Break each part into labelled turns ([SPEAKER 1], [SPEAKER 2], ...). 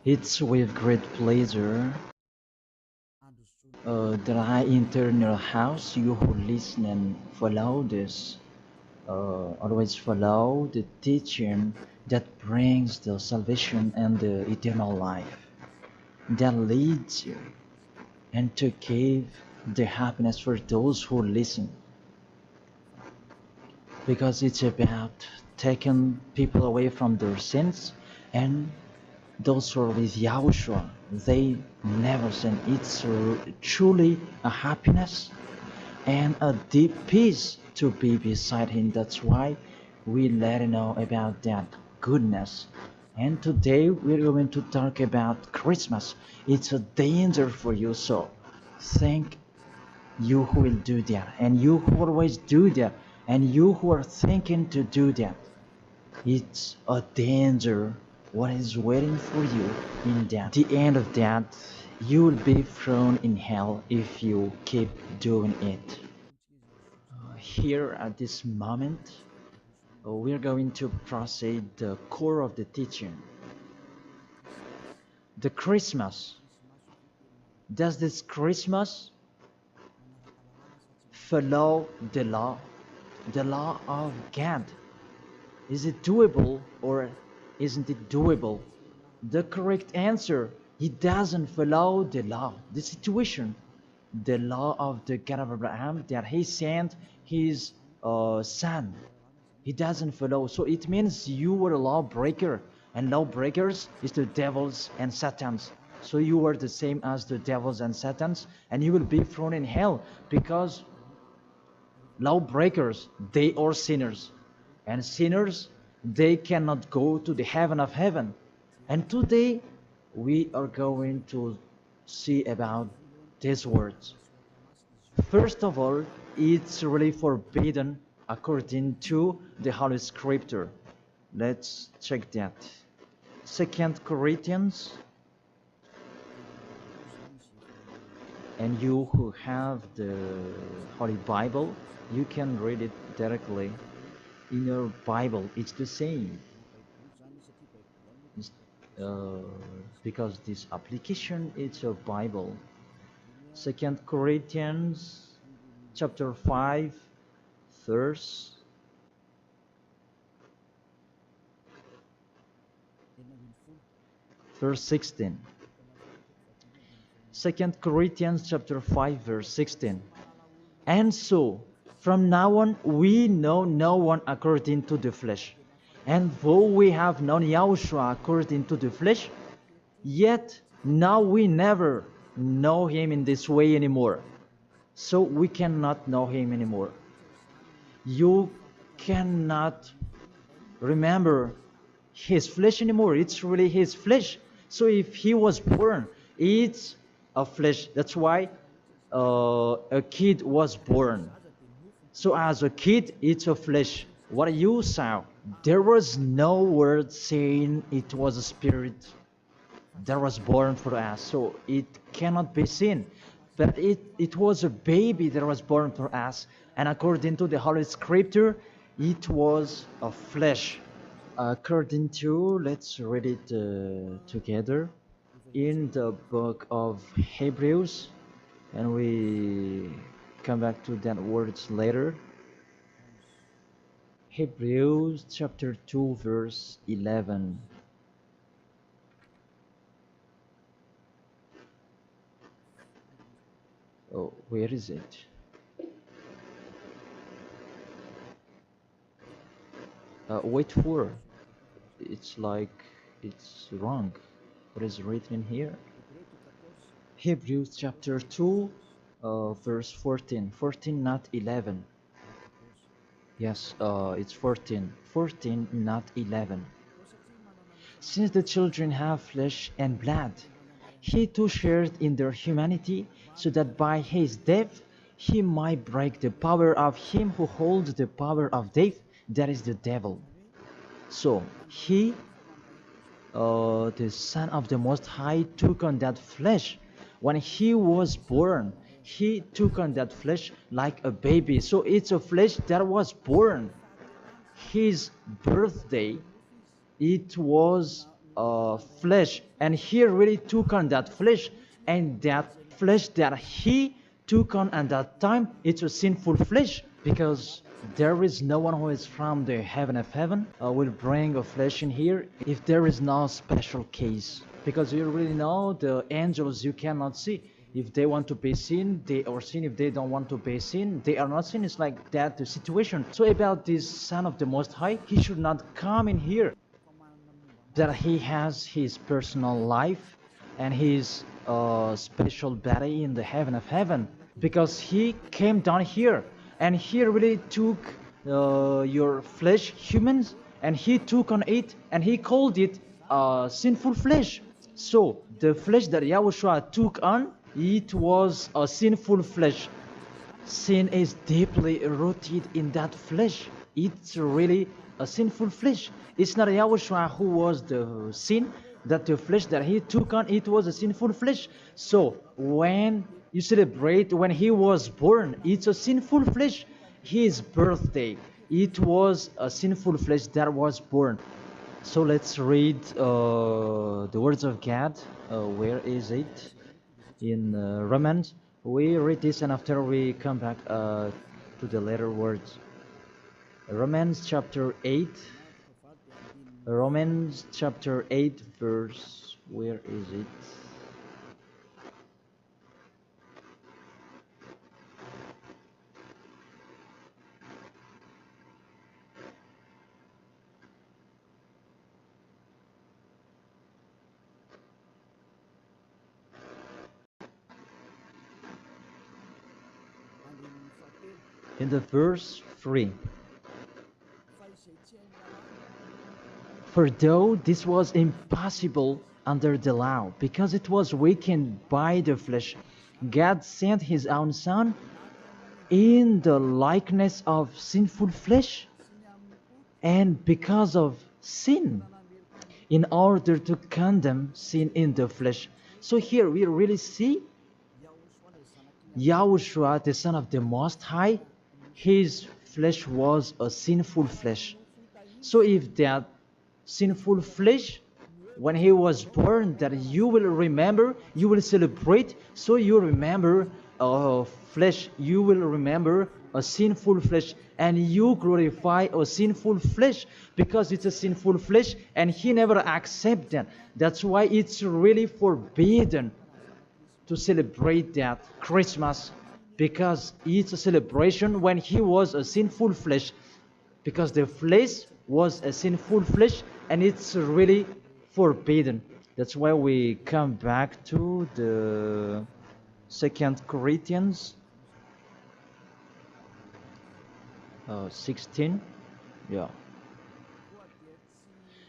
[SPEAKER 1] It's with great pleasure that I enter your house. You who listen and follow this, always follow the teaching that brings the salvation and the eternal life, that leads you and to give the happiness for those who listen. Because it's about taking people away from their sins, and those who are with Yahushua, they never sin. It's truly a happiness and a deep peace to be beside Him. That's why we let you know about that goodness. And today we're going to talk about Christmas. It's a danger for you, so thank you who will do that, and you who always do that, and you who are thinking to do that. It's a danger what is waiting for you in that. The end of that, you will be thrown in hell if you keep doing it. Here at this moment, we're going to proceed the core of the teaching. The Christmas. Does this Christmas follow the law? The law of God? Is it doable or isn't it doable? The correct answer, he doesn't follow the law, the situation, the law of the God of Abraham that he sent his son. He doesn't follow. So it means you were a lawbreaker, and lawbreakers is the devils and satans. So you are the same as the devils and satans, and you will be thrown in hell because lawbreakers, they are sinners, and sinners, they cannot go to the heaven of heaven. And today we are going to see about these words. First of all, it's really forbidden according to the Holy Scripture. Let's check that. 2 Corinthians, and you who have the Holy Bible, you can read it directly in your Bible. It's the same. Because this application is a Bible. 2 Corinthians chapter 5 verse 16. 2 Corinthians chapter 5 verse 16. And so, from now on, we know no one according to the flesh. And though we have known Yahushua according to the flesh, yet now we never know him in this way anymore. So we cannot know him anymore. You cannot remember his flesh anymore. It's really his flesh. So if he was born, it's a flesh. That's why a kid was born. So as a kid, it's a flesh. What you saw, there was no word saying it was a spirit that was born for us. So it cannot be seen. But it was a baby that was born for us. And according to the Holy Scripture, it was a flesh. According to, let's read it together in the book of Hebrews, and we come back to that words later. Hebrews chapter 2 verse 11. Oh, where is it? Wait for. It's like it's wrong. What is written in here? Hebrews chapter 2 verse 14. 14, not 11. Yes, it's 14. 14, not 11. Since the children have flesh and blood, he too shared in their humanity, so that by his death he might break the power of him who holds the power of death, that is the devil. So he, the Son of the Most High, took on that flesh. When he was born, he took on that flesh like a baby. So it's a flesh that was born. His birthday, it was flesh, and he really took on that flesh, and that flesh that he took on at that time, it's a sinful flesh, because there is no one who is from the heaven of heaven will bring a flesh in here if there is no special case, because you really know the angels you cannot see. If they want to be seen, they are seen. If they don't want to be seen, they are not seen. It's like that the situation. So about this Son of the Most High, he should not come in here, that he has his personal life and his special body in the heaven of heaven, because he came down here and he really took your flesh, humans, and he took on it and he called it sinful flesh. So the flesh that Yahushua took on, it was a sinful flesh. Sin is deeply rooted in that flesh. It's really a sinful flesh. It's not Yahushua who was the sin, that the flesh that he took on, it was a sinful flesh. So when you celebrate when he was born, it's a sinful flesh. His birthday, it was a sinful flesh that was born. So let's read the words of God. Where is it? In Romans. We read this and after we come back to the later words. Romans chapter 8. Romans chapter 8 verse, where is it? In the verse 3. For though this was impossible under the law, because it was weakened by the flesh, God sent his own Son in the likeness of sinful flesh, and because of sin, in order to condemn sin in the flesh. So here we really see Yahushua, the Son of the Most High, his flesh was a sinful flesh. So if that sinful flesh, when he was born, that you will remember, you will celebrate, so you remember flesh, you will remember a sinful flesh, and you glorify a sinful flesh, because it's a sinful flesh and he never accepts that. That's why it's really forbidden to celebrate that Christmas, because it's a celebration when he was a sinful flesh, because the flesh was a sinful flesh and it's really forbidden. That's why we come back to the 2 Corinthians 16. Yeah.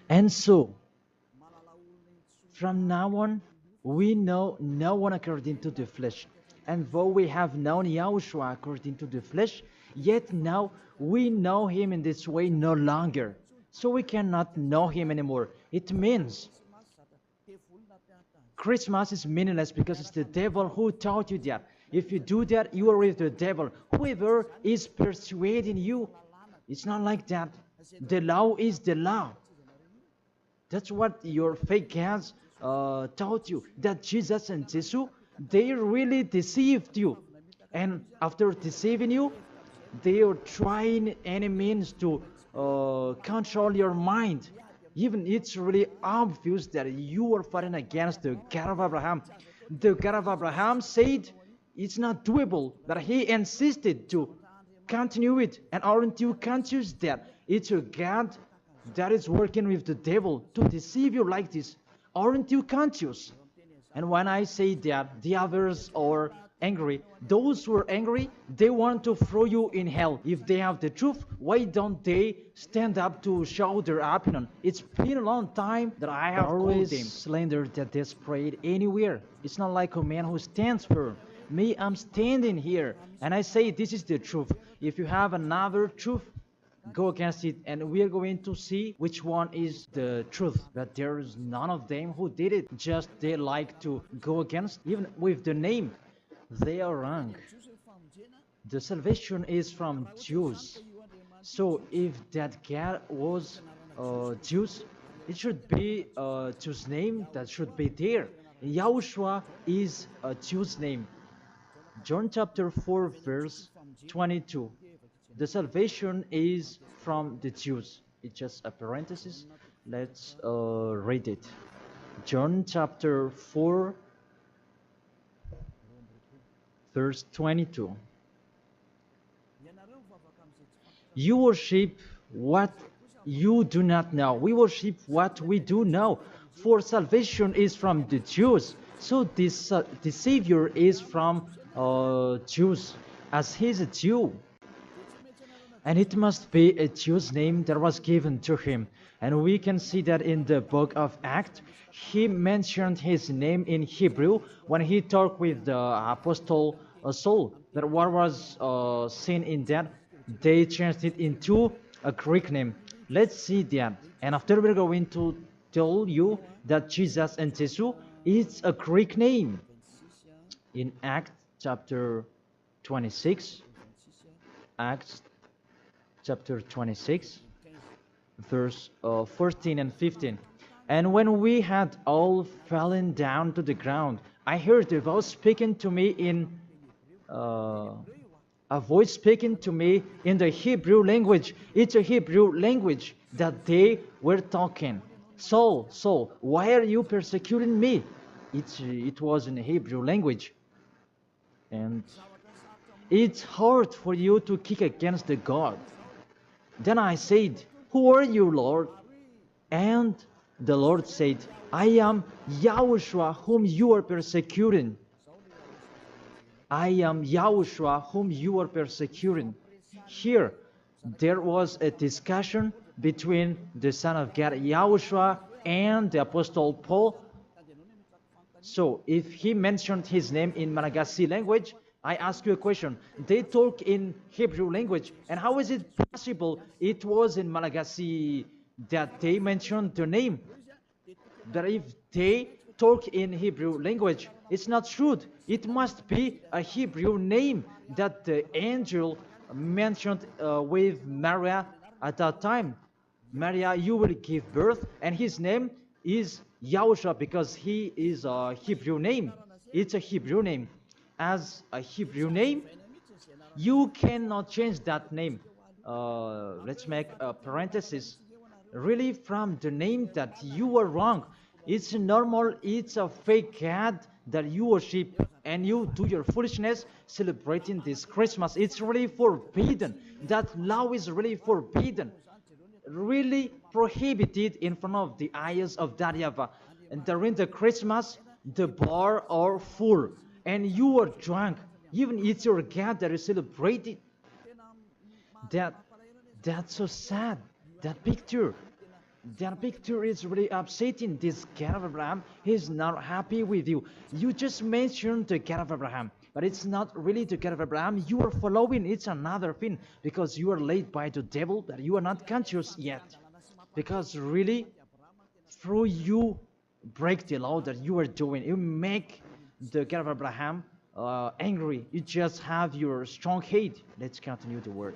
[SPEAKER 1] And so from now on we know no one according to the flesh. And though we have known Yahushua according to the flesh, yet now we know him in this way no longer. So we cannot know him anymore. It means Christmas is meaningless because it's the devil who taught you that. If you do that, you are with the devil. Whoever is persuading you, it's not like that. The law is the law. That's what your fake gods taught you, that Jesus and Jesus, they really deceived you. And after deceiving you, they are trying any means to control your mind. Even it's really obvious that you are fighting against the God of Abraham. The God of Abraham said it's not doable, but he insisted to continue it. And aren't you conscious that it's a God that is working with the devil to deceive you like this? Aren't you conscious? And when I say that the others are angry, those who are angry, they want to throw you in hell. If they have the truth, why don't they stand up to show their opinion? It's been a long time that I have always called them slander that desperate anywhere. It's not like a man who stands firm. Me, I'm standing here, and I say this is the truth. If you have another truth, go against it, and we are going to see which one is the truth. But there is none of them who did it. Just they like to go against, even with the name. They are wrong. The salvation is from Jews. So if that God was Jews, It should be a Jew's name that should be there. Yahushua is a Jew's name. John chapter 4 verse 22. The salvation is from the Jews. It's just a parenthesis. Let's read it. John chapter 4 verse 22. You worship what you do not know. We worship what we do know. For salvation is from the Jews. So this the Savior is from Jews, as he's a Jew. And it must be a Jew's name that was given to him. And we can see that in the book of Acts, he mentioned his name in Hebrew when he talked with the apostle Saul. That what was seen in that, they changed it into a Greek name. Let's see that. And after we're going to tell you that Jesus and Jesus is a Greek name. In Acts chapter 26, Acts chapter 26, verse 14 and 15. And when we had all fallen down to the ground, I heard a voice speaking to me in the Hebrew language. It's a Hebrew language that they were talking. Saul, Saul, why are you persecuting me? It was in Hebrew language. And it's hard for you to kick against the God. Then I said, who are you, Lord? And the Lord said, I am Yahushua whom you are persecuting. I am Yahushua whom you are persecuting. Here, there was a discussion between the Son of God, Yahushua, and the Apostle Paul. So, if he mentioned his name in Malagasy language, I ask you a question. They talk in Hebrew language, and how is it possible it was in Malagasy that they mentioned the name? That if they talk in Hebrew language, it's not true. It must be a Hebrew name that the angel mentioned with Maria at that time. Maria, you will give birth, and his name is Yahushua because he is a Hebrew name. It's a Hebrew name. As a Hebrew name, you cannot change that name. Let's make a parenthesis. Really, from the name that you are wrong. It's normal, it's a fake God that you worship and you do your foolishness celebrating this Christmas. It's really forbidden. That law is really forbidden. Really prohibited in front of the eyes of that YAHVAH. And during the Christmas, the bar are full. And you are drunk. Even it's your God that is celebrated. That's so sad. That picture is really upsetting. This God of Abraham, he's not happy with you. You just mentioned the God of Abraham, but it's not really the God of Abraham you are following. It's another thing, because you are led by the devil that you are not conscious yet. Because really, through you break the law that you are doing, you make the God of Abraham angry. You just have your strong hate. Let's continue the word.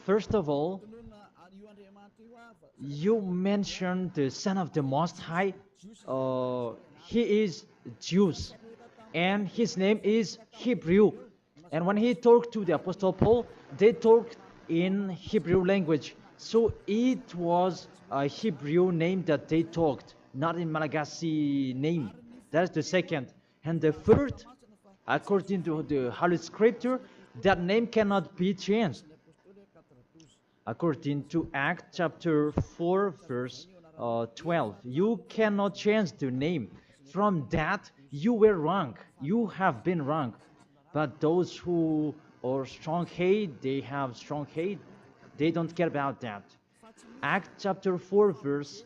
[SPEAKER 1] First of all, you mentioned the Son of the Most High. He is Jews, and his name is Hebrew. And when he talked to the Apostle Paul, they talked in Hebrew language. So it was a Hebrew name that they talked, not in Malagasy name. That's the second. And the third, according to the Holy Scripture, that name cannot be changed. According to Acts chapter 4, verse 12, you cannot change the name. From that, you were wrong. You have been wrong. But those who are strong hate, they have strong hate. They don't care about that. Acts chapter 4, verse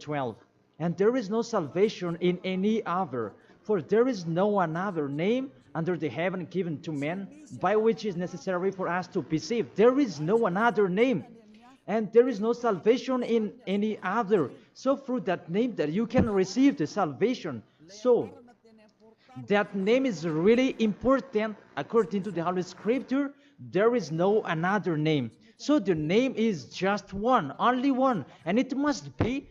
[SPEAKER 1] 12. And there is no salvation in any other, for there is no another name under the heaven given to men by which is necessary for us to be saved. There is no another name, and there is no salvation in any other. So through that name that you can receive the salvation. So that name is really important according to the Holy Scripture. There is no another name. So the name is just one, only one, and it must be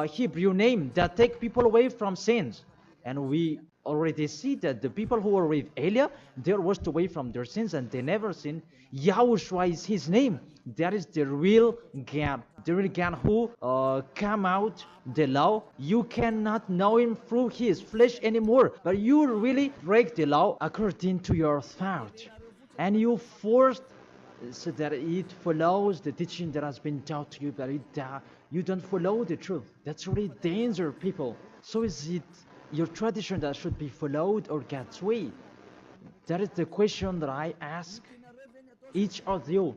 [SPEAKER 1] Hebrew name that take people away from sins. And we already see that the people who were with Elia, they were washed away from their sins and they never sinned. Yahushua is his name. That is the real God. The real God who come out the law. You cannot know him through his flesh anymore. But you really break the law according to your thought. And you forced so that it follows the teaching that has been taught to you, but you don't follow the truth. That's really danger, people. So is it your tradition that should be followed or God's way? That is the question that I ask each of you.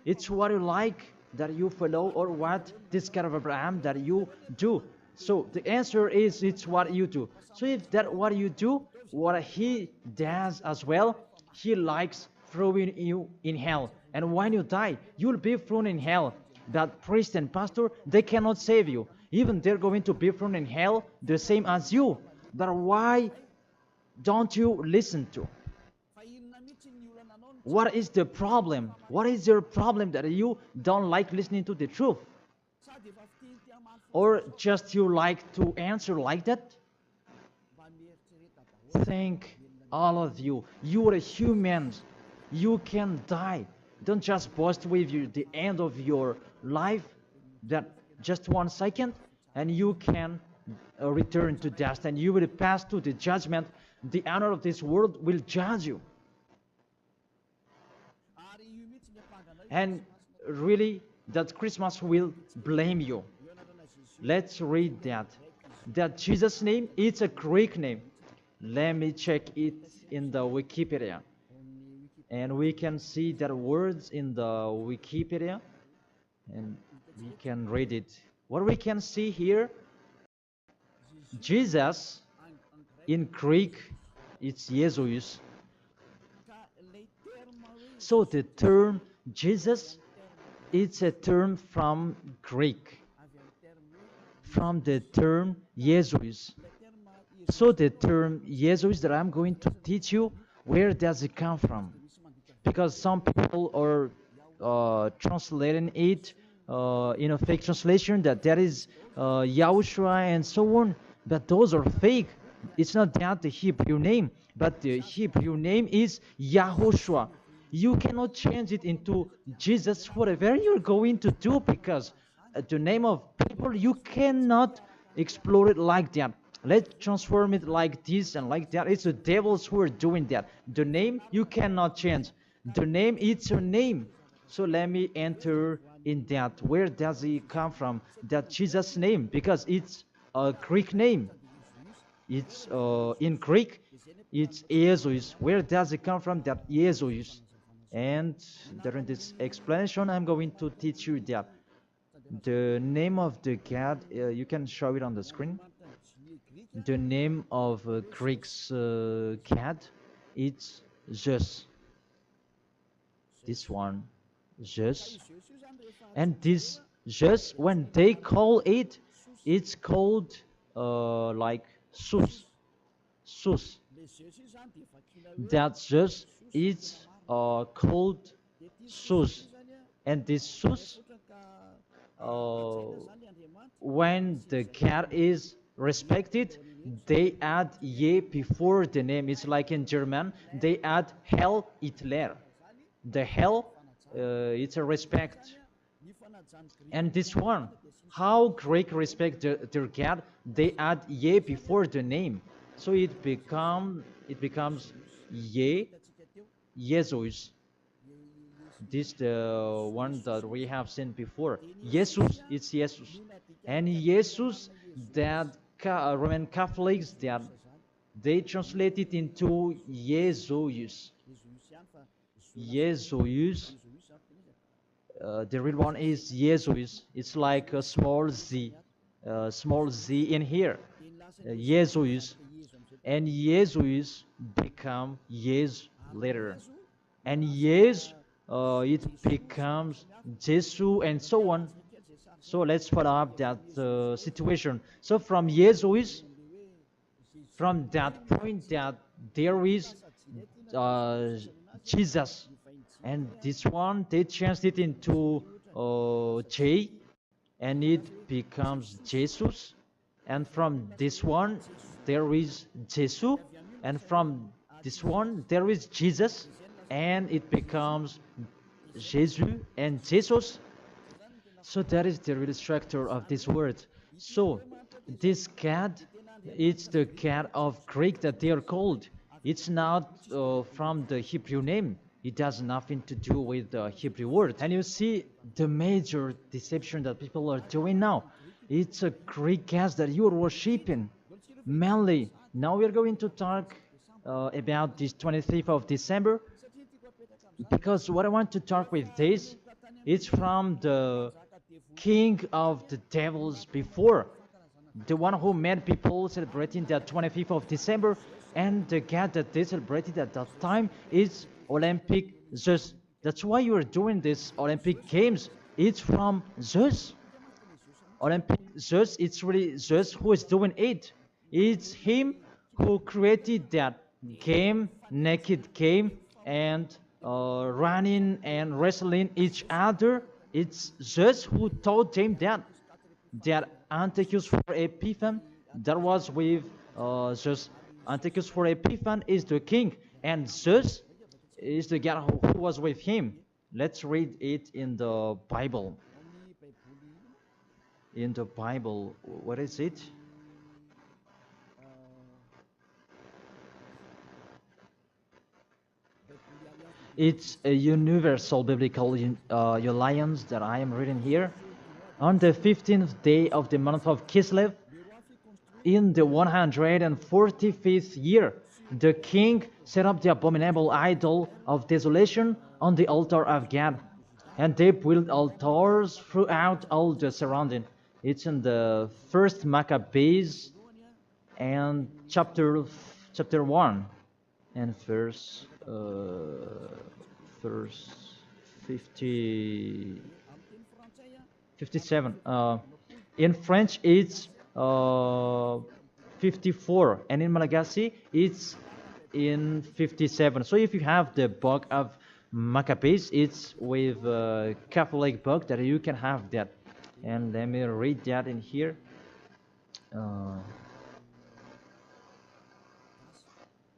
[SPEAKER 1] It's what you like that you follow or what this God of Abraham that you do. So the answer is it's what you do. So if that what you do, what he does as well, he likes throwing you in hell. And when you die, you'll be thrown in hell. That priest and pastor, they cannot save you. Even they're going to be thrown in hell the same as you. But why don't you listen to? What is the problem? What is your problem that you don't like listening to the truth? Or just you like to answer like that? Think, all of you, you are humans. You can die. Don't just boast with you the end of your life, that just 1 second, and you can return to dust, and you will pass to the judgment. The honor of this world will judge you. And really, that Christmas will blame you. Let's read that. That Jesus' name, it's a Greek name. Let me check it in the Wikipedia. And we can see that words in the Wikipedia, and we can read it. What we can see here, Jesus, in Greek, it's Jesus. So the term Jesus, it's a term from Greek, from the term Jesus. So the term Jesus that I'm going to teach you, where does it come from? Because some people are translating it in a fake translation that is Yahushua and so on, but those are fake. It's not that the Hebrew name, but the Hebrew name is YAHOSHUA. You cannot change it into Jesus, whatever you're going to do, because the name of people, you cannot explore it like that. Let's transform it like this and like that. It's the devils who are doing that. The name, you cannot change. The name, it's your name. So let me enter in that. Where does it come from? That Jesus' name, because it's a Greek name. It's in Greek, it's Jesus. Where does it come from? That Jesus. And during this explanation, I'm going to teach you that the name of the God, you can show it on the screen. The name of Greek's cat, it's Zeus. This one, Zeus. And this Zeus, when they call it, it's called like Sus. Sus. That Zeus is called Sus. And this Sus, when the cat is respected, they add ye before the name. It's like in German, they add Hell Hitler. The hell, it's a respect. And this one, how Greek respect their God, they add ye before the name. So it becomes ye, Jesus. This the one that we have seen before. Jesus, it's Jesus. And Jesus, that Roman Catholics, that they translate it into Jesus. Jesus. The real one is Jesus. It's like a small z in here. Jesus. And Jesus become Yes later. And Yes, it becomes Jesus and so on. So let's follow up that situation. So from Jesus, from that point that there is Jesus, and this one they changed it into J, and it becomes Jesus. And from this one, there is Jesus. And from this one, there is Jesus. And it becomes Jesus and Jesus. So that is the real structure of this word. So this cat, it's the cat of Greek that they are called. It's not from the Hebrew name. It has nothing to do with the Hebrew word. And you see the major deception that people are doing now. It's a Greek cat that you are worshiping. Mainly, now we are going to talk about this 25th of December, because what I want to talk with this, it's from the king of the devils before, the one who made people celebrating the 25th of December, and the god that they celebrated at that time is Olympic Zeus. That's why you are doing this Olympic Games. It's from Zeus. Olympic Zeus, it's really Zeus who is doing it. It's him who created that game, naked game, and running and wrestling each other. It's Zeus who taught them that Antiochus for Epiphan, that was with Zeus. Antiochus for Epiphan is the king, and Zeus is the god who was with him. Let's read it in the Bible. In the Bible, what is it? It's a universal biblical alliance that I am reading here. On the 15th day of the month of Kislev, in the 145th year, the king set up the abominable idol of desolation on the altar of God, and they built altars throughout all the surrounding. It's in the first Maccabees and chapter 1 and verse 57. In French, it's 54, and in Malagasy, it's in 57. So if you have the book of Maccabees, it's with a Catholic book that you can have that. And let me read that in here.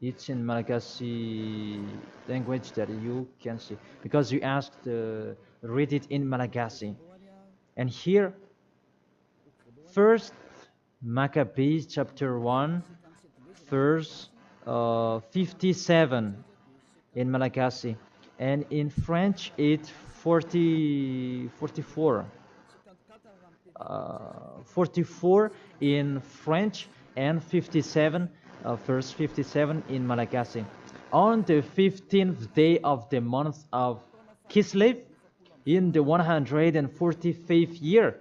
[SPEAKER 1] It's in Malagasy language that you can see, because you asked read it in Malagasy. And here, first Maccabees chapter 1, verse 57 in Malagasy, and in French it's 44 in French, and 57 verse 57 in Malagasy. On the 15th day of the month of Kislev, in the 145th year,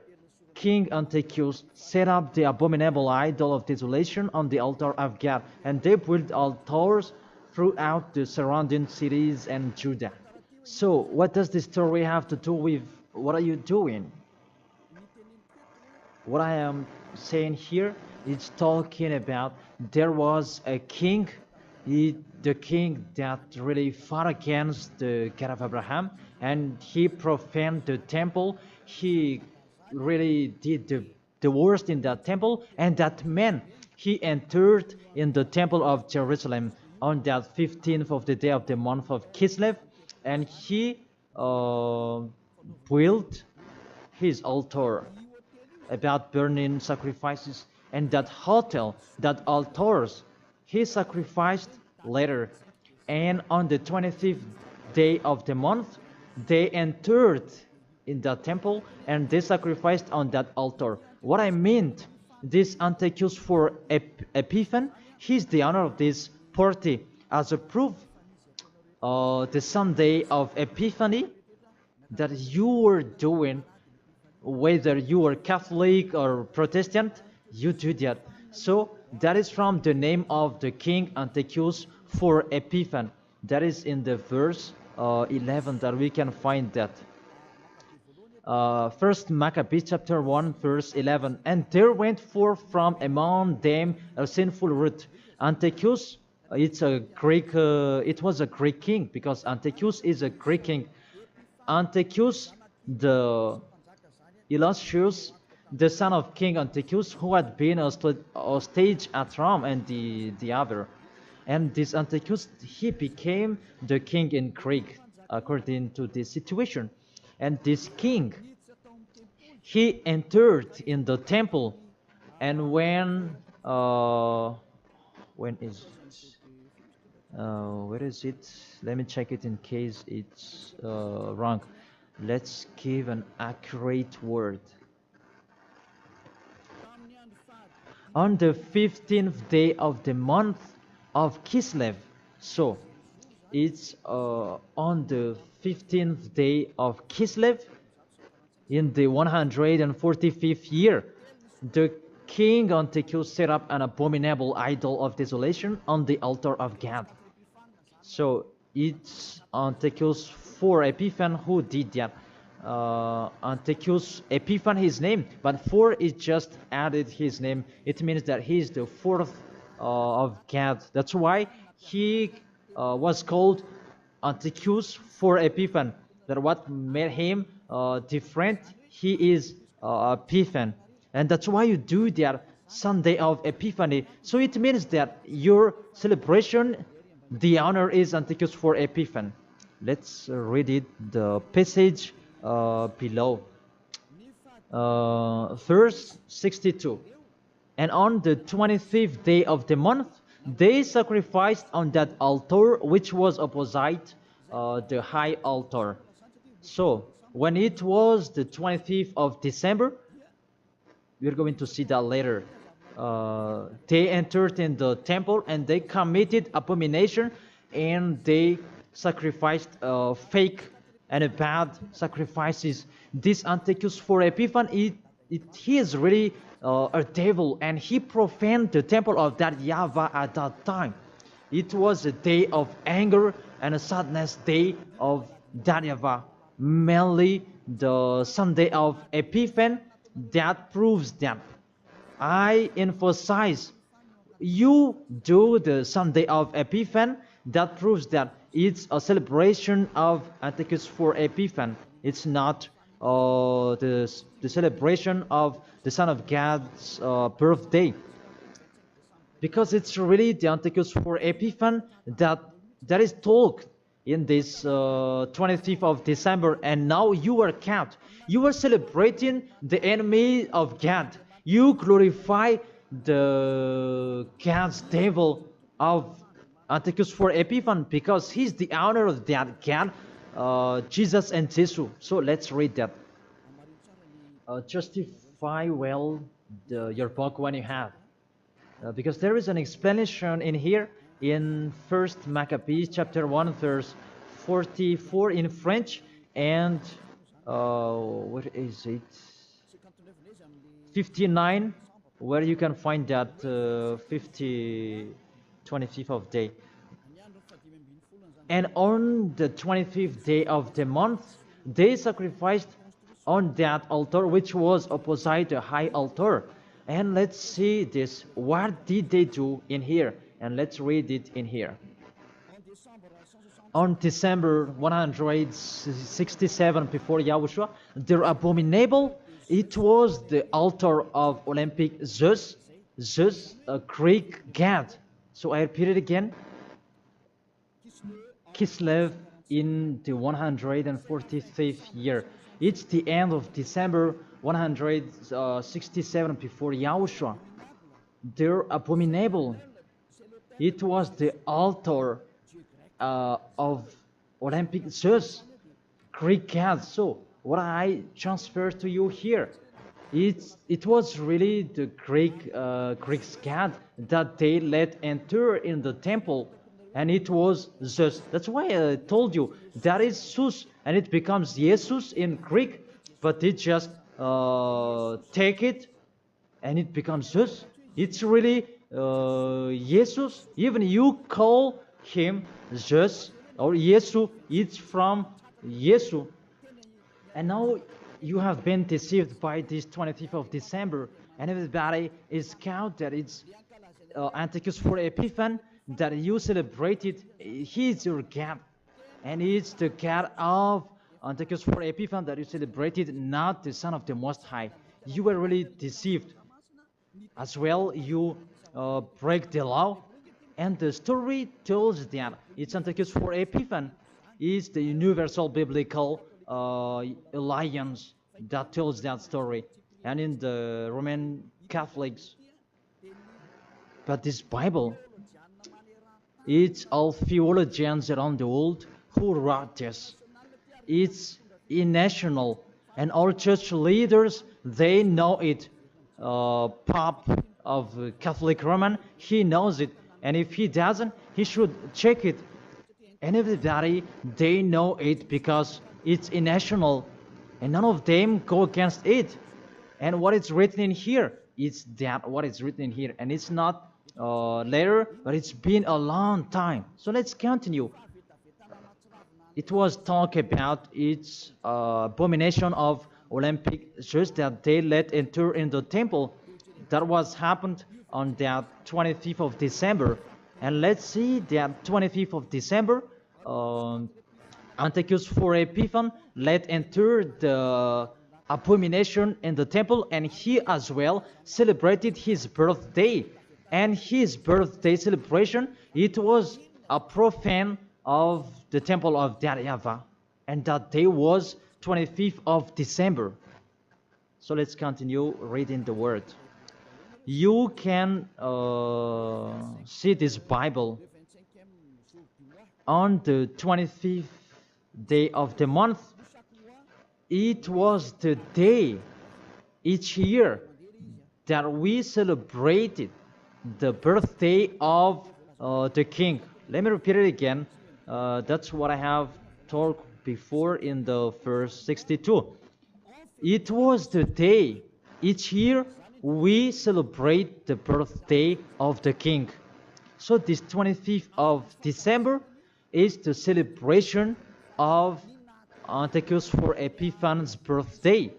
[SPEAKER 1] King Antiochus set up the abominable idol of desolation on the altar of God, and they built altars throughout the surrounding cities and Judah. So, what does this story have to do with what are you doing? What I am saying here is talking about there was a king, the king that really fought against the God of Abraham, and he profaned the temple. He really did the worst in that temple, and that man, he entered in the temple of Jerusalem on that 15th of the day of the month of Kislev, and he built his altar about burning sacrifices, and that hotel, that altars, he sacrificed later. And on the 25th day of the month, they entered in the temple and they sacrificed on that altar. What I meant, this Antiochus for Epiphan, he's the owner of this party. As a proof, the Sunday of Epiphany that you were doing, whether you are Catholic or Protestant, you do that. So that is from the name of the king Antiochus for Epiphan. That is in the verse 11 that we can find that. First Maccabees chapter 1 verse 11. And there went forth from among them a sinful root. Antiochus, it's a Greek. It was a Greek king, because Antiochus is a Greek king. Antiochus, the illustrious, the son of King Antiochus, who had been a stage at Rome and the other. And this Antiochus, he became the king in Greek, according to this situation. And this king, he entered in the temple, and when is where is it? Let me check it in case it's wrong. Let's give an accurate word. On the 15th day of the month of Kislev. So it's on the 15th day of Kislev in the 145th year. The king Antiochus set up an abominable idol of desolation on the altar of God. So it's Antiochus for Epiphan who did that. Antiochus Epiphan his name, but for it just added his name. It means that he is the fourth of God. That's why he was called Antiochus for Epiphan. That what made him different. He is Epiphan, and that's why you do that Sunday of Epiphany. So it means that your celebration, the honor is Antiochus for Epiphan. Let's read it, the passage below. Verse 62. And on the 25th day of the month, they sacrificed on that altar which was opposite the high altar. So when it was the 25th of December, we're going to see that later. They entered in the temple and they committed abomination, and they sacrificed fake and bad sacrifices. This Antiochus for Epiphan, he is really a devil, and he profaned the temple of that YAHVAH at that time. It was a day of anger and a sadness day of that YAHVAH. Mainly the Sunday of Epiphan, that proves that. I emphasize, you do the Sunday of Epiphan, that proves that it's a celebration of Antiochus for Epiphan. It's not the celebration of the Son of God's birthday. Because it's really the Antiochus for Epiphan that is told in this 25th of December, and now you are kept. You are celebrating the enemy of God. You glorify the God's devil of Antiochus for Epiphan, because he's the honor of that God, Jesus and Jesus. So let's read that. Justify well your book when you have. Because there is an explanation in here in 1st Maccabees chapter 1 verse 44 in French, and what is it, 59, where you can find that 25th of day. And on the 25th day of the month, they sacrificed on that altar which was opposite the high altar. And let's see this. What did they do in here? And let's read it in here. On December 167 before Yahushua, their abominable, it was the altar of Olympic Zeus, a Greek god. So I repeat it again. Kislev in the 145th year. It's the end of December 167 before Yahushua. Their abominable, it was the altar of Olympic Zeus, Greek god. So what I transfer to you here, it was really the Greek god that they let enter in the temple, and it was Zeus. That's why I told you that is Zeus, and it becomes Jesus in Greek, but it just take it and it becomes Zeus. It's really Jesus. Even you call him Zeus or Yesu, it's from Yesu. And now you have been deceived by this 25th of December, and everybody is count that it's Antiochus for Epiphan, that you celebrated. He is your God, and it's the God of Antiochus for Epiphan that you celebrated not the Son of the Most High. You were really deceived. As well, you break the law. And the story tells that it's Antiochus for Epiphan is the universal biblical alliance that tells that story. And in the Roman Catholics, but this Bible, it's all theologians around the world who wrote this. It's national, and all church leaders, they know it. Pope of Catholic Roman, he knows it, and if he doesn't, he should check it. And everybody, they know it because it's national, and none of them go against it. And what is written in here, it's that what is written in here, and it's not later, but it's been a long time. So let's continue. It was talk about its abomination of Olympic church that they let enter in the temple. That was happened on that 25th of December. And let's see that 25th of December, Antiochus for Epiphan let enter the abomination in the temple, and he as well celebrated his birthday. And his birthday celebration, it was a profane of the temple of YAHVAH, and that day was 25th of December. So let's continue reading the word. You can see this Bible on the 25th day of the month. It was the day each year that we celebrated the birthday of the king. Let me repeat it again. That's what I have told before in the verse 62. It was the day each year we celebrate the birthday of the king. So this 25th of December is the celebration of Antiochus for Epiphan's birthday.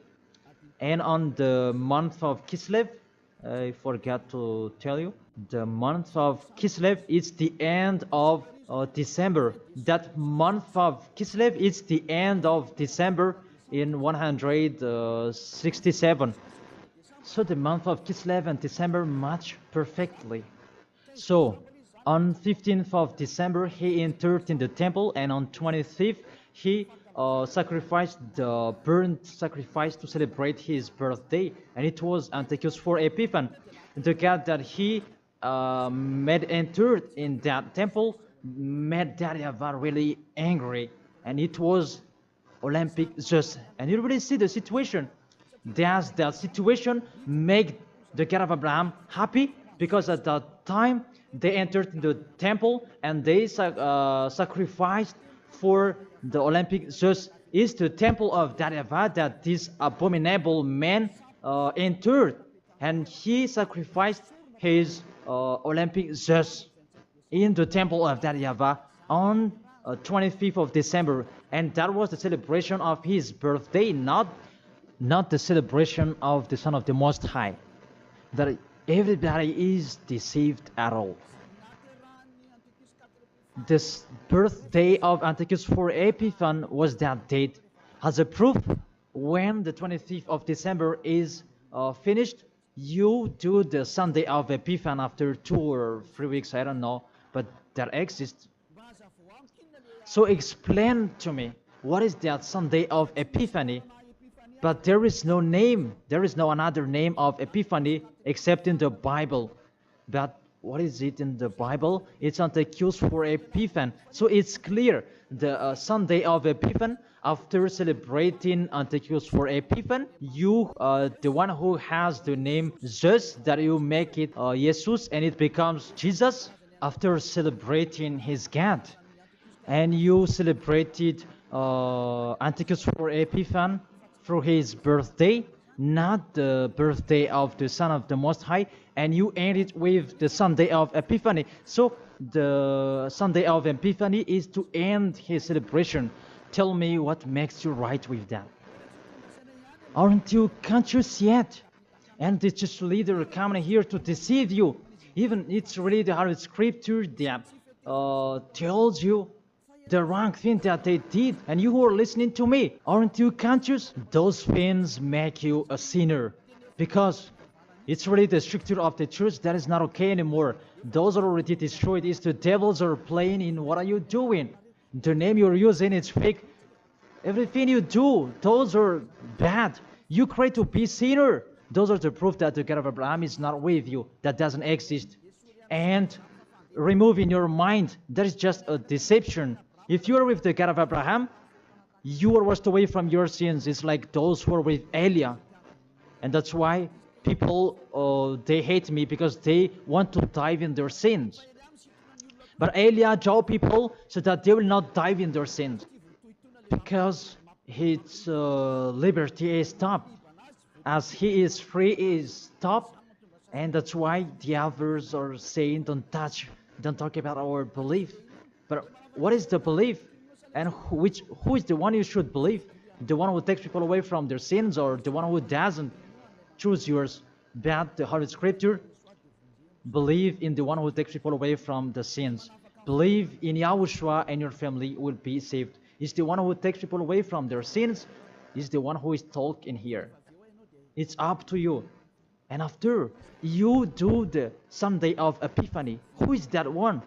[SPEAKER 1] And on the month of Kislev, I forgot to tell you, the month of Kislev is the end of December. That month of Kislev is the end of December in 167. So the month of Kislev and December match perfectly. So on 15th of December he entered in the temple, and on 25th he sacrificed the burnt sacrifice to celebrate his birthday, and it was Antiochus for Epiphan. The God that he made entered in that temple made YAHVAH really angry, and it was Olympic just. And you really see the situation. Does that situation make the God of Abraham happy? Because at that time they entered in the temple and they sacrificed for the Olympic just. Is the temple of YAHVAH that this abominable man entered, and he sacrificed his Olympic just in the temple of YAHVAH on 25th of December, and that was the celebration of his birthday, not the celebration of the Son of the Most High. That everybody is deceived at all. This birthday of Antiochus for Epiphan was that date. As a proof, when the 25th of December is finished, you do the Sunday of Epiphan after 2 or 3 weeks, I don't know, but that exists. So explain to me, what is that Sunday of Epiphany? But there is no name, there is no another name of Epiphany except in the Bible. But what is it in the Bible? It's Antiochus for Epiphan. So it's clear, the Sunday of Epiphan, after celebrating Antiochus for Epiphan, you, the one who has the name Jesus, that you make it Jesus, and it becomes Jesus, after celebrating his God. And you celebrated Antiochus for Epiphan through his birthday, not the birthday of the Son of the Most High, and you end it with the Sunday of Epiphany. So the Sunday of Epiphany is to end his celebration. Tell me what makes you right with that. Aren't you conscious yet? And the church leader coming here to deceive you. Even it's really the Holy Scripture that tells you the wrong thing that they did. And you who are listening to me, aren't you conscious? Those things make you a sinner, because it's really the structure of the church that is not okay anymore. Those are already destroyed. It's the devils are playing in. What are you doing? The name you're using, it's fake. Everything you do, those are bad. You try to be sinner. Those are the proof that the God of Abraham is not with you. That doesn't exist. And remove in your mind, that is just a deception. If you are with the God of Abraham, you are washed away from your sins. It's like those who are with Elia. And that's why people, they hate me, because they want to dive in their sins. But Elia told people so that they will not dive in their sins, because his liberty is stopped. As he is free, he is stopped. And that's why the others are saying, don't talk about our belief. But what is the belief? And who is the one you should believe? The one who takes people away from their sins, or the one who doesn't? Choose yours. But the Holy Scripture, believe in the one who takes people away from the sins. Believe in Yahushua and your family will be saved. It's the one who takes people away from their sins. It's the one who is talking here. It's up to you. And after you do the Sunday of Epiphany, who is that one?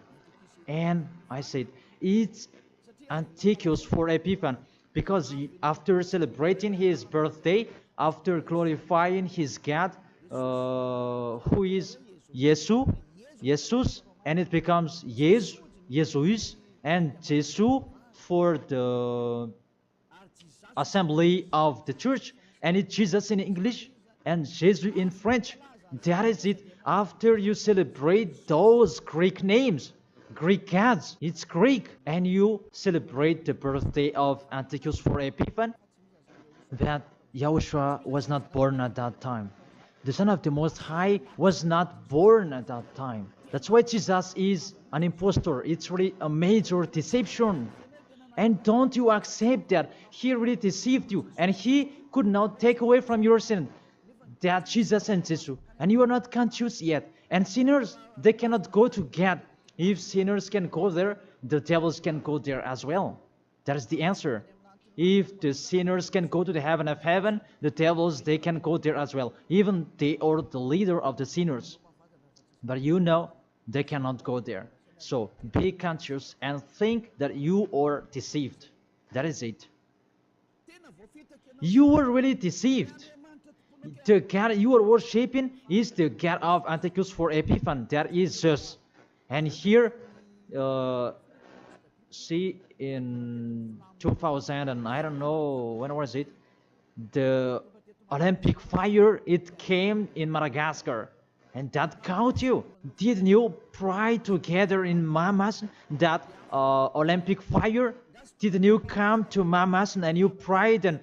[SPEAKER 1] And I said, it's Antiochus for Epiphany, because after celebrating his birthday, after glorifying his God, who is Jesus, and it becomes Jesus, and Jesus for the assembly of the church, and it's Jesus in English and Jesus in French. That is it. After you celebrate those Greek names, Greek gods, it's Greek, and you celebrate the birthday of Antiochus for Epiphany, that Yahushua was not born at that time. The Son of the Most High was not born at that time. That's why Jesus is an impostor. It's really a major deception. And don't you accept that he really deceived you, and he could not take away from your sin, that Jesus and Jesus, and you are not conscious yet. And sinners, they cannot go to God. If sinners can go there, the devils can go there as well. That is the answer. If the sinners can go to the heaven of heaven, the devils, they can go there as well. Even they are the leader of the sinners. But you know, they cannot go there. So be conscious and think that you are deceived. That is it. You were really deceived. The God you are worshipping is the God of Antiochus for Epiphany. That is Zeus. And here, see, in 2000, and I don't know, when was it? The Olympic fire, it came in Madagascar. And that caught you. Didn't you pray together in Mamas that Olympic fire? Didn't you come to Mamas and you prayed and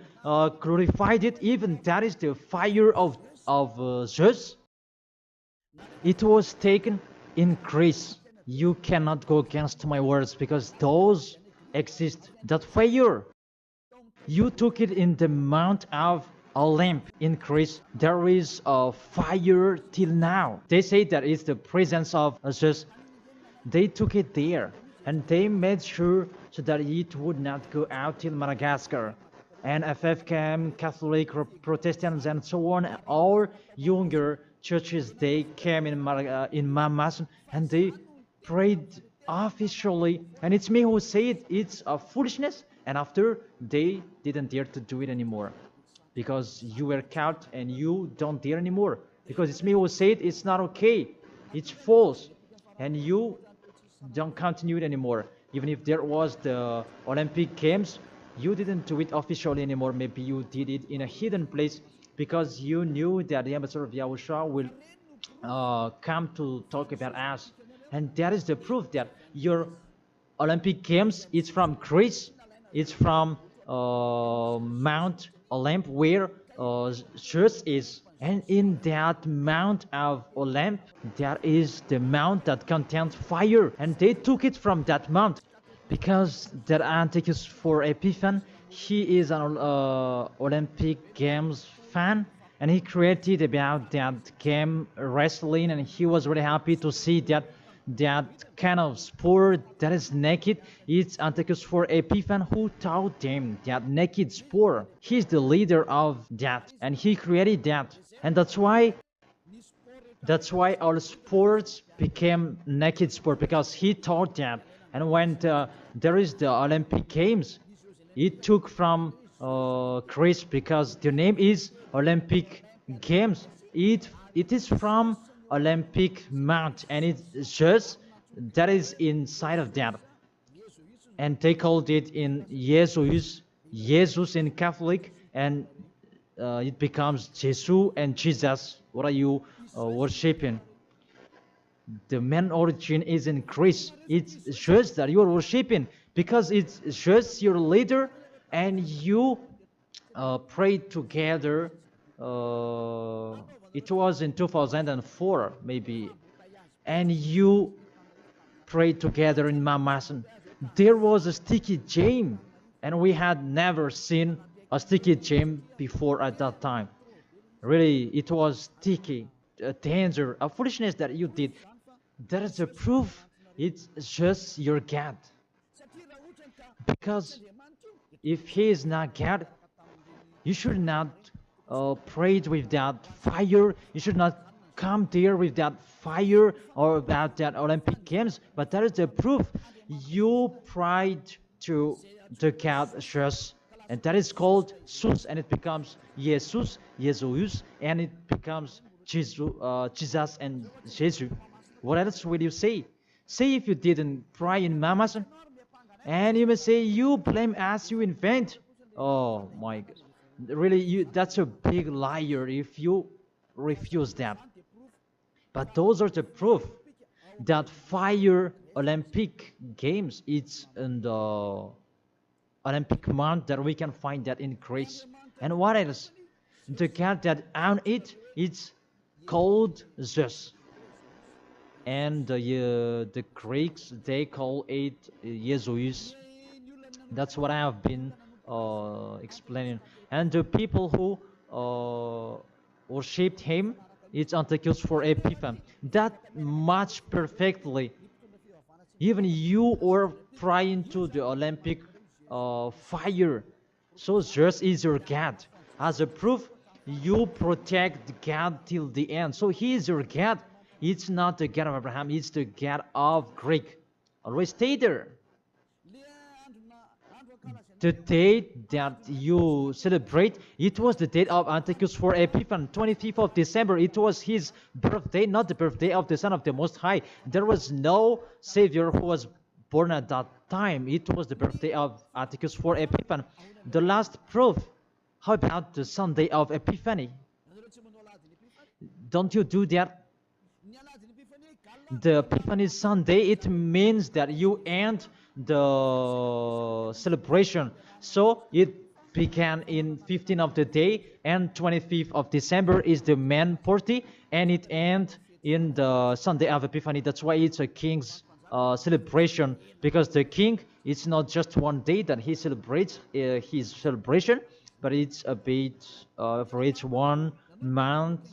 [SPEAKER 1] glorified it? Even that is the fire of Zeus. It was taken in Greece. You cannot go against my words, because those exist. That fire, you took it in the Mount of Olymp in Greece. There is a fire till now. They say that it's the presence of Zeus. They took it there, and they made sure so that it would not go out till Madagascar. And FFKM, Catholic, Protestants, and so on, all younger churches, they came in Mamas, and they prayed officially. And it's me who said it's a foolishness, and after they didn't dare to do it anymore, because you were caught and you don't dare anymore, because it's me who said it's not okay, it's false, and you don't continue it anymore. Even if there was the Olympic Games, you didn't do it officially anymore. Maybe you did it in a hidden place, because you knew that the ambassador of YAHOSHUAH will come to talk about us. And that is the proof that your Olympic Games, it's from Greece, it's from Mount Olymp, where Zeus is. And in that Mount of Olymp, there is the mount that contains fire. And they took it from that mount, because that Antiochus for Epiphany, he is an Olympic Games fan, and he created about that game wrestling, and he was really happy to see that that kind of sport that is naked. It's Antiochus for Epiphan who taught them that naked sport. He's the leader of that, and he created that, and that's why all sports became naked sport, because he taught that. And when there is the Olympic Games, it took from Greece, because the name is Olympic Games. It is from Olympic Mount, and it's just that is inside of that. And they called it in Jesus in Catholic, and it becomes Jesus and Jesus. What are you worshiping? The main origin is in Greece. It's just that you are worshiping, because it's just your leader, and you pray together. It was in 2004 maybe, and you pray together in Mamasan. There was a sticky gem, and we had never seen a sticky gem before at that time. Really, it was sticky, a danger, a foolishness that you did. That is a proof. It's just your God. Because if he is not God, you should not pray with that fire. You should not come there with that fire or about that Olympic Games. But that is the proof. You prayed to the God just, and that is called Jesus, and it becomes Jesus, and it becomes Jesus and Jesus. What else will you say? Say if you didn't pray in Mamasan, and you may say you blame us, you invent. Oh my God. Really, that's a big liar if you refuse that. But those are the proof that fire Olympic Games, it's in the Olympic month that we can find that in Greece. And what else? The God that owned it, it's called Zeus. And the Greeks, they call it Jesus. That's what I have been explaining. And the people who worshipped him, it's Antiochus for Epiphan. That much perfectly. Even you are praying to the Olympic fire. So Zeus is your God. As a proof, you protect God till the end. So he is your God. It's not the God of Abraham, it's the God of Greek. Always stay there. The date that you celebrate, it was the date of Antiochus for Epiphan, 25th of December. It was his birthday, not the birthday of the Son of the Most High. There was no Savior who was born at that time. It was the birthday of Antiochus for Epiphan. The last proof, how about the Sunday of Epiphany? Don't you do that? The Epiphany Sunday, it means that you end the celebration. So it began in 15th of the day, and 25th of December is the main party, and it ends in the Sunday of Epiphany. That's why it's a king's celebration, because the king, it's not just one day that he celebrates his celebration, but it's a bit for each 1 month.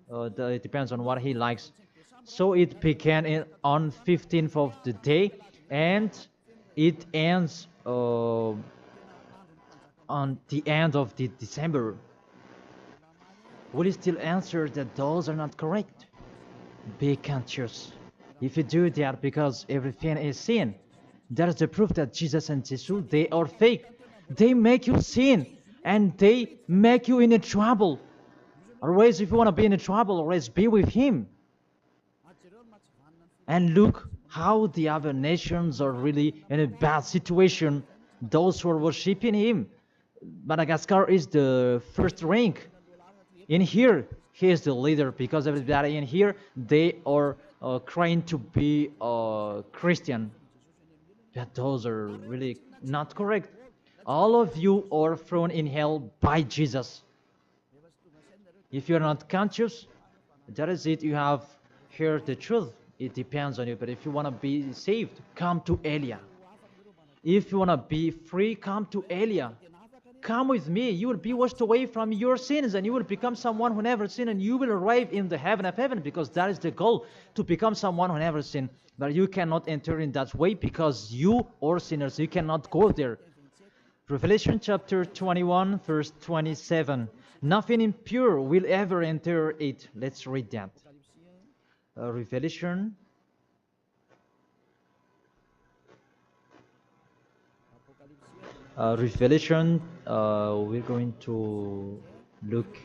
[SPEAKER 1] It depends on what he likes. So it began on 15th of the day, and it ends on the end of the December. Will you still answer that those are not correct? Be conscious. If you do that, because everything is sin, that is the proof that Jesus and Jesus, they are fake. They make you sin, and they make you in a trouble. Always, if you want to be in a trouble, always be with him. And look how the other nations are really in a bad situation. Those who are worshipping him. Madagascar is the first rank. In here, he is the leader, because everybody in here, they are trying to be Christian. But those are really not correct. All of you are thrown in hell by Jesus. If you're not conscious, that is it. You have heard the truth. It depends on you. But if you want to be saved, come to Elia. If you want to be free, come to Elia. come with me. You will be washed away from your sins, and you will become someone who never sinned, and you will arrive in the heaven of heaven, because that is the goal, to become someone who never sinned. But you cannot enter in that way, because you are sinners. You cannot go there. Revelation chapter 21, verse 27. Nothing impure will ever enter it. Let's read that. Revelation. We're going to look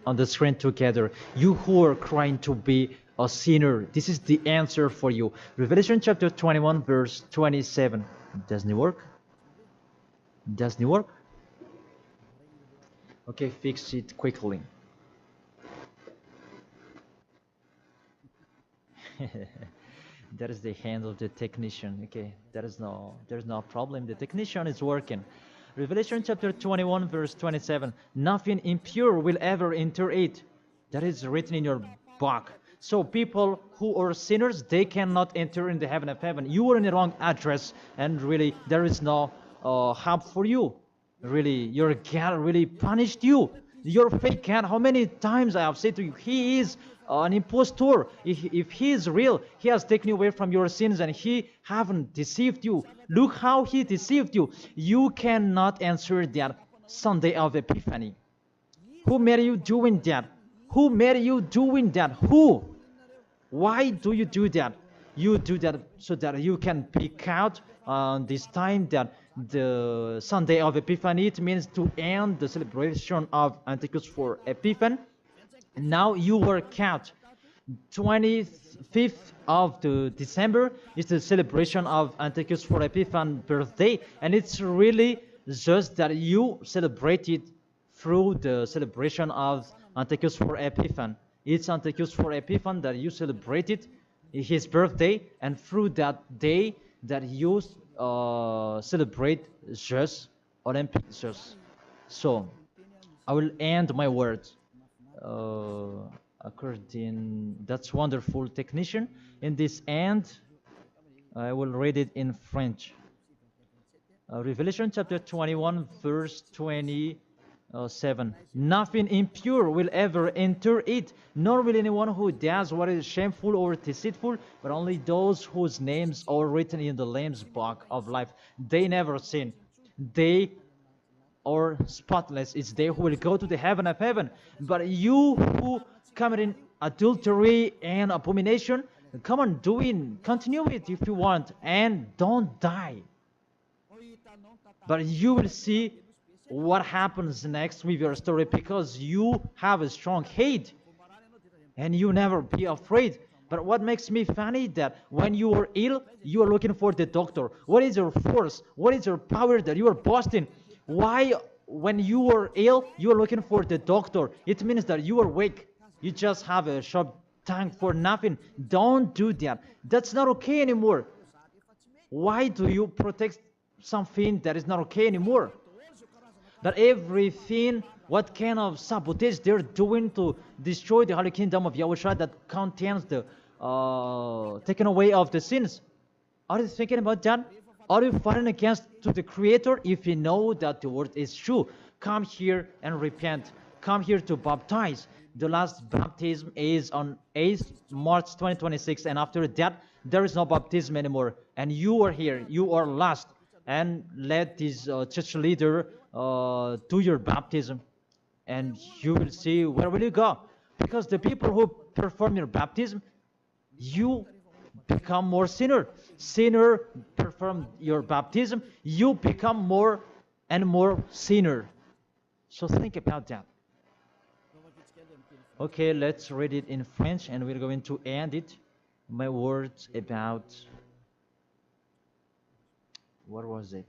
[SPEAKER 1] on the screen together. You who are trying to be a sinner, this is the answer for you. Revelation chapter 21, verse 27. Doesn't it work? Doesn't it work? Okay, fix it quickly. That is the hand of the technician. Okay, there's no problem. The technician is working. Revelation chapter 21, verse 27. Nothing impure will ever enter it. That is written in your book. So people who are sinners, they cannot enter in the heaven of heaven. You are in the wrong address, and really there is no help for you. Really, your God really punished you. Your fake God, how many times I have said to you, he is an impostor. If he is real, he has taken you away from your sins, and he haven't deceived you. Look how he deceived you. You cannot answer that Sunday of Epiphany. Who made you doing that? Who made you doing that? Who? Why do you do that? You do that so that you can pick out this time that the Sunday of Epiphany, it means to end the celebration of Antichus for Epiphan. Now you work out. 25th of the December is the celebration of Antichus for Epiphan birthday, and it's really just that you celebrate it through the celebration of Antichus for Epiphan. It's Antichus for Epiphan that you celebrated his birthday, and through that day that you celebrate just Olympic just. So I will end my words according. That's wonderful, technician. In this end, I will read it in French. Revelation chapter 21, verse 27. Nothing impure will ever enter it, nor will anyone who does what is shameful or deceitful, but only those whose names are written in the Lamb's book of life. They never sin. They are spotless. It's they who will go to the heaven of heaven. But you who commit adultery and abomination, come on, continue it if you want, and don't die. But you will see what happens next with your story, because you have a strong hate and you never be afraid. But what makes me funny that when you are ill, you are looking for the doctor. What is your force? What is your power that you are boasting? Why, when you are ill, you are looking for the doctor? It means that you are weak. You just have a sharp tongue for nothing. Don't do that. That's not okay anymore. Why do you protect something that is not okay anymore? That everything, what kind of sabotage they're doing to destroy the Holy Kingdom of YAHOSHUAH that contains the taking away of the sins. Are you thinking about that? Are you fighting against to the Creator? If you know that the word is true, come here and repent. Come here to baptize. The last baptism is on 8th March 2026, and after that, there is no baptism anymore. And you are here. You are lost. And let this church leader do your baptism, and you will see where will you go. Because the people who perform your baptism, you become more sinner. Sinner perform your baptism, you become more and more sinner. So think about that. Okay, let's read it in French, and we're going to end it. My words about, what was it?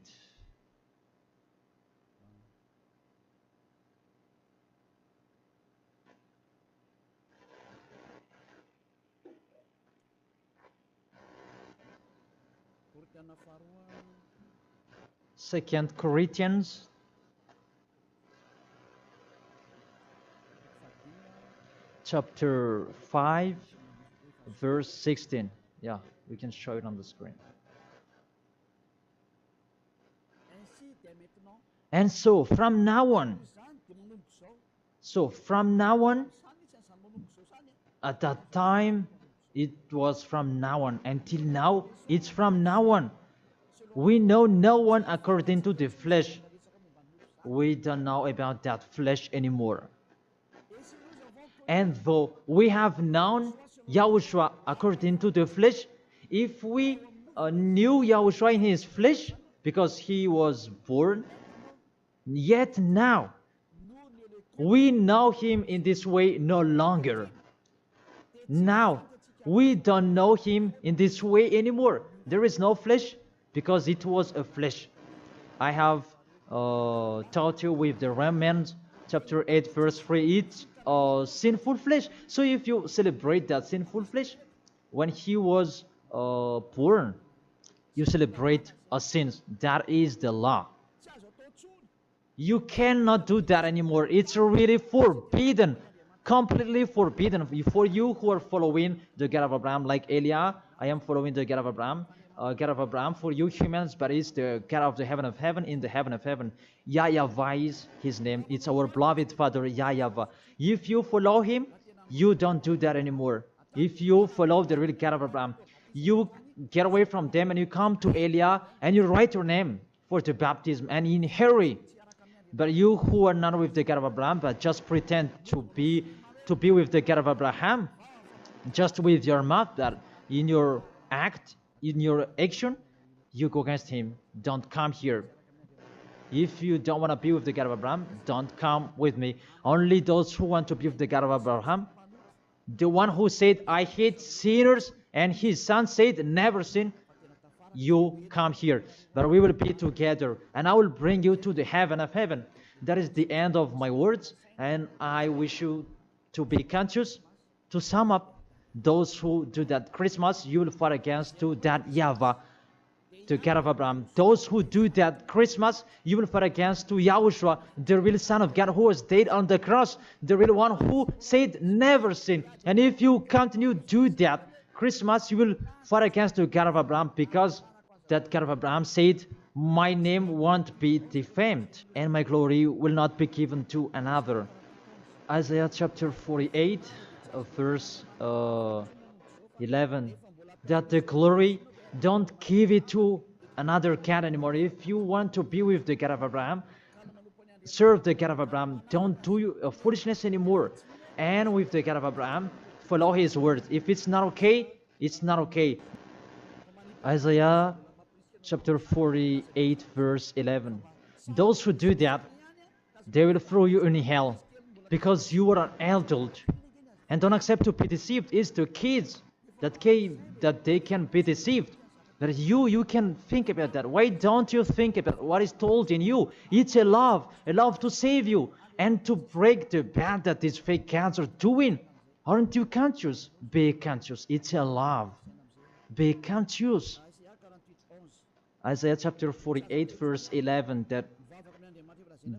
[SPEAKER 1] Second Corinthians chapter 5 verse 16. Yeah, we can show it on the screen. And so from now on, at that time, it was from now on. Until now, it's from now on. We know no one according to the flesh. We don't know about that flesh anymore. And though we have known Yahushua according to the flesh, if we knew Yahushua in his flesh, because he was born, yet now we know him in this way no longer. Now we don't know him in this way anymore. There is no flesh because it was a flesh. I have taught you with the Romans chapter 8 verse 3, it's sinful flesh. So if you celebrate that sinful flesh, when he was born, you celebrate a sin. That is the law. You cannot do that anymore. It's really forbidden, completely forbidden. For you who are following the God of Abraham, like Elia, I am following the God of Abraham. God of Abraham, for you humans, but it's the God of the heaven of heaven, in the heaven of heaven. YAHVAH is his name. It's our beloved Father, YAHVAH. If you follow him, you don't do that anymore. If you follow the real God of Abraham, you get away from them and you come to Elia and you write your name for the baptism and in hurry. But you who are not with the God of Abraham, but just pretend to be with the God of Abraham, just with your mouth, that in your act, in your action, you go against him. Don't come here. If you don't want to be with the God of Abraham, don't come with me. Only those who want to be with the God of Abraham, the one who said, I hate sinners, and his son said, never sin, you come here. But we will be together, and I will bring you to the heaven of heaven. That is the end of my words, and I wish you to be conscious. To sum up, those who do that Christmas, you will fight against to that YAHVAH, the God of Abraham. Those who do that Christmas, you will fight against to Yahushua, the real Son of God who was dead on the cross, the real one who said never sin. And if you continue to do that Christmas, you will fight against the God of Abraham, because that God of Abraham said, my name won't be defamed and my glory will not be given to another. Isaiah chapter 48 verse 11, that the glory, don't give it to another God anymore. If you want to be with the God of Abraham, serve the God of Abraham, don't do foolishness anymore. And with the God of Abraham, follow his words. If it's not okay, it's not okay. Isaiah chapter 48 verse 11, those who do that, they will throw you in hell, because you are an adult. And don't accept to be deceived. It's the kids that they can be deceived. But you can think about that. Why don't you think about what is told in you? It's a love to save you and to break the bad that these fake gods are doing. Aren't you conscious? Be conscious. It's a love. Be conscious. Isaiah chapter 48 verse 11, that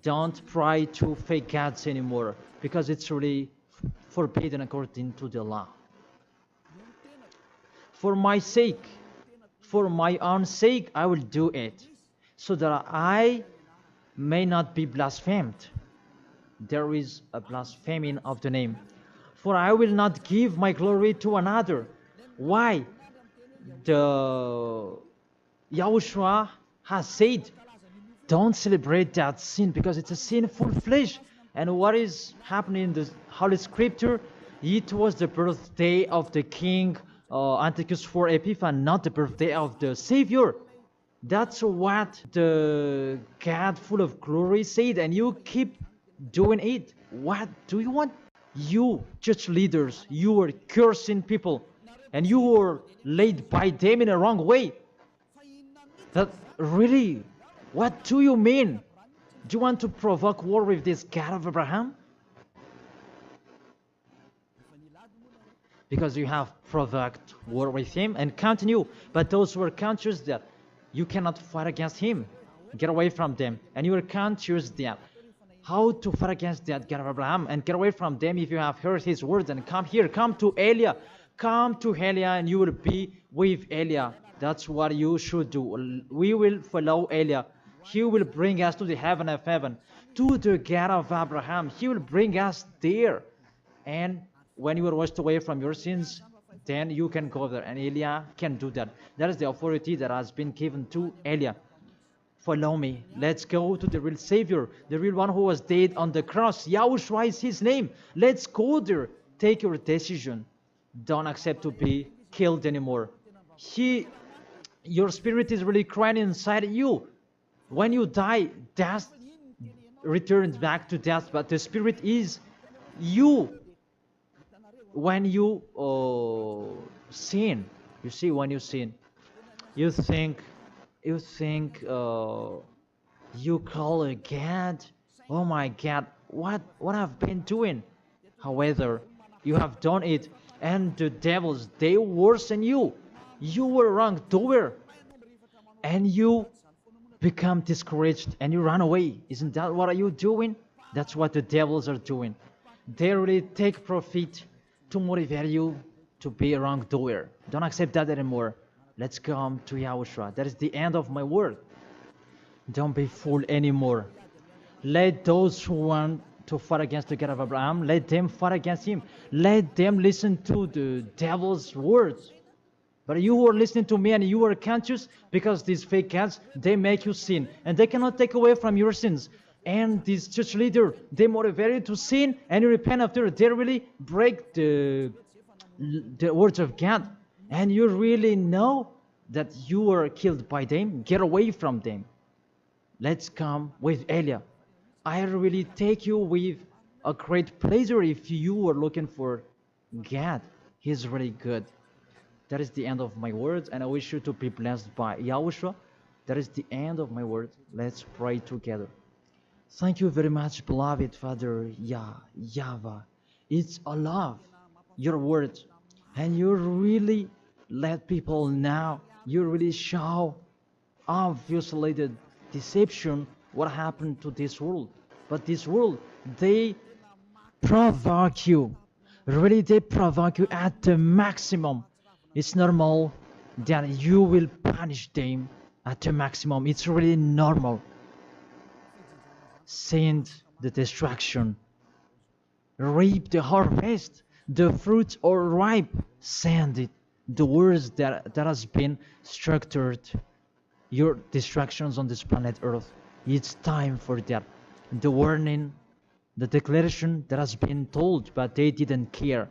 [SPEAKER 1] don't pray to fake gods anymore, because it's really forbidden according to the law. For my sake, for my own sake, I will do it, so that I may not be blasphemed. There is a blaspheming of the name. For I will not give my glory to another. Why? The Yahushua has said, don't celebrate that sin, because it's a sinful flesh. And what is happening in the Holy Scripture? It was the birthday of the king Antiochus IV Epiphanes, not the birthday of the Savior. That's what the God full of glory said, and you keep doing it. What do you want? You church leaders, you are cursing people, and you were led by them in a wrong way. That really, what do you mean? Do you want to provoke war with this God of Abraham? Because you have provoked war with him and continue. But those who are conscious that you cannot fight against him, get away from them. And you are conscious that how to fight against that God of Abraham and get away from them. If you have heard his words, and come here, come to Elia. Come to Elia and you will be with Elia. That's what you should do. We will follow Elia. He will bring us to the heaven of heaven, to the God of Abraham. He will bring us there. And when you are washed away from your sins, then you can go there. And Elijah can do that. That is the authority that has been given to Elijah. Follow me. Let's go to the real Savior, the real one who was dead on the cross. Yahushua is his name. Let's go there. Take your decision. Don't accept to be killed anymore. Your spirit is really crying inside you. When you die, death returns back to death, but the spirit is you. When you sin, you see, when you sin, you think you call a God, oh my God, what I've been doing. However, you have done it, and the devils, they worsen you. You were wrongdoer, and you become discouraged, and you run away. Isn't that what are you doing? That's what the devils are doing. They really take profit to motivate you to be a wrongdoer. Don't accept that anymore. Let's come to Yahushua. That is the end of my word. Don't be fooled anymore. Let those who want to fight against the God of Abraham, let them fight against him. Let them listen to the devil's words. But you who are listening to me and you are conscious, because these fake gods, they make you sin. And they cannot take away from your sins. And this church leader, they motivate you to sin and you repent after. They really break the words of God. And you really know that you were killed by them. Get away from them. Let's come with Elia. I really take you with a great pleasure if you are looking for God. He's really good. That is the end of my words, and I wish you to be blessed by Yahushua. That is the end of my words. Let's pray together. Thank you very much, beloved Father YAHVAH. It's a love, your words, and you really let people know. You really show obviously the deception, what happened to this world. But this world, they provoke you. Really, they provoke you at the maximum. It's normal that you will punish them at the maximum. It's really normal. Send the destruction. Reap the harvest. The fruits are ripe. Send it. The words that has been structured. Your destructions on this planet Earth. It's time for that. The warning, the declaration that has been told, but they didn't care.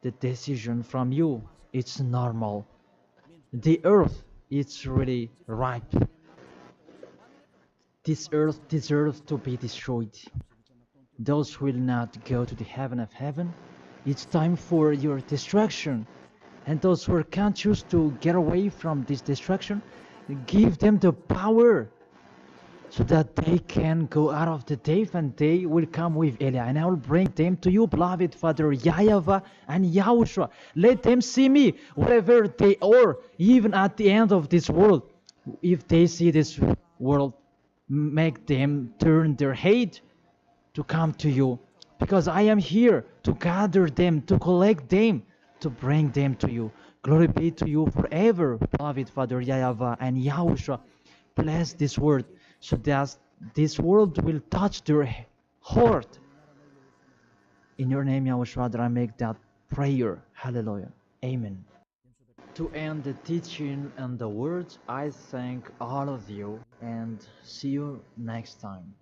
[SPEAKER 1] The decision from you, it's normal. The earth, it's really ripe. This earth deserves to be destroyed. Those who will not go to the heaven of heaven, it's time for your destruction. And those who are conscious to get away from this destruction, give them the power so that they can go out of the cave and they will come with Elia. And I will bring them to you, beloved Father YAHVAH and YAHOSHUA. Let them see me wherever they are, even at the end of this world. If they see this world, make them turn their head to come to you. Because I am here to gather them, to collect them, to bring them to you. Glory be to you forever, beloved Father YAHVAH and YAHOSHUA. Bless this word, so that this world will touch their heart. In your name, Yahushua, that I make that prayer. Hallelujah. Amen. To end the teaching and the words, I thank all of you and see you next time.